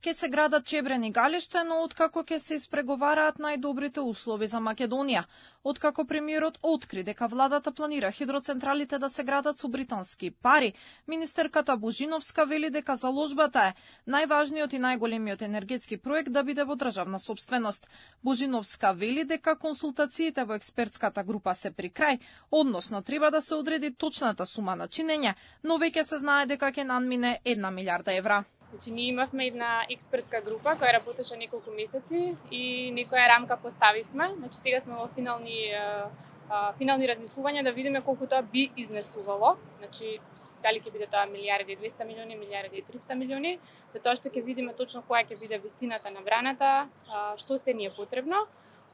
Ќе се градат Чебрен и Галиште, но откако ќе се испреговараат најдобрите услови за Македонија, откако премиерот откри дека владата планира хидроцентралите да се градат со британски пари, министерката Божиновска вели дека заложбата е најважниот и најголемиот енергетски проект да биде во државна сопственост. Божиновска вели дека консултациите во експертската група се при крај, односно треба да се одреди точната сума на чинење, но веќе се знае дека ќе надмине 1 милиарда евра. Значи, ние имавме една експертска група која работеше неколку месеци и некоја рамка поставивме. Значи, сега сме во финални размислувања да видиме колку тоа би изнесувало. Значи, дали ќе биде тоа милиарди и 200 милиони, милиарди и 300 милиони. За тоа што ќе видиме точно која ќе биде висината на браната, што се ни е потребно.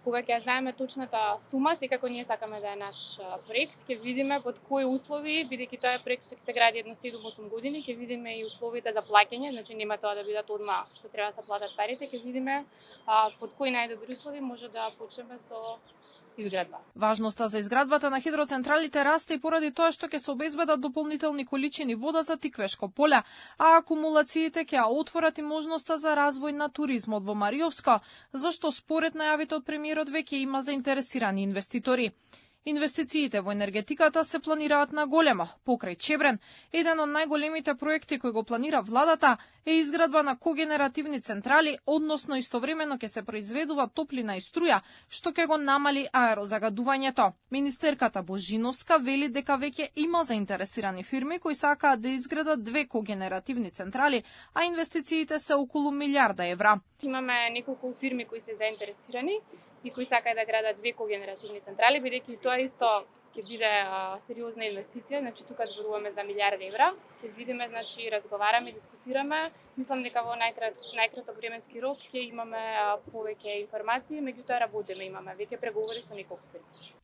Кога ќе знаеме точната сума, секако ние сакаме да е наш проект, ќе видиме под кои услови, бидејќи тоа проект ќе се гради едно 7-8 години, ќе видиме и условите за плаќање, значи нема тоа да бидат одма што треба да се платат парите, ќе видиме под кои најдобри услови може да почнеме со изградба. Важноста за изградбата на хидроцентралите расте и поради тоа што ќе се обезбедат дополнителни количини вода за Тиквешко поле, а акумулациите ќе отворат и можноста за развој на туризмот во Мариовско, зашто според најавите од премиерот веќе има заинтересирани инвеститори. Инвестициите во енергетиката се планираат на големо. Покрај Чебрен, еден од најголемите проекти кои го планира владата е изградба на когенеративни централи, односно истовремено ќе се произведува топлина и струја, што ќе го намали аерозагадувањето. Министерката Божиновска вели дека веќе има заинтересирани фирми кои сакаат да изградат 2 когенеративни централи, а инвестициите се околу милиарда евра. Имаме неколку фирми кои се заинтересирани и кои сакаат да градат 2 когенеративни централи, бидејќи тоа исто ќе биде сериозна инвестиција, значи тука зборуваме за милиарди евра. Ќе видиме, значи разговараме, дискутираме. Мислам дека во најкраток временски рок ќе имаме повеќе информации, меѓутоа работиме, имаме веќе преговори со неколку фирми.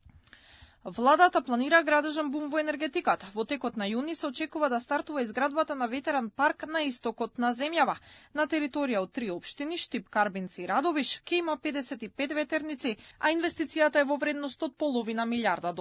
Владата планира градежен бум во енергетиката. Во текот на јуни се очекува да стартува изградбата на ветеран парк на истокот на земјава. На територија од 3 општини, Штип, Карбинци и Радовиш, ќе има 55 ветерници, а инвестицијата е во вредност од $0,5 милиарда.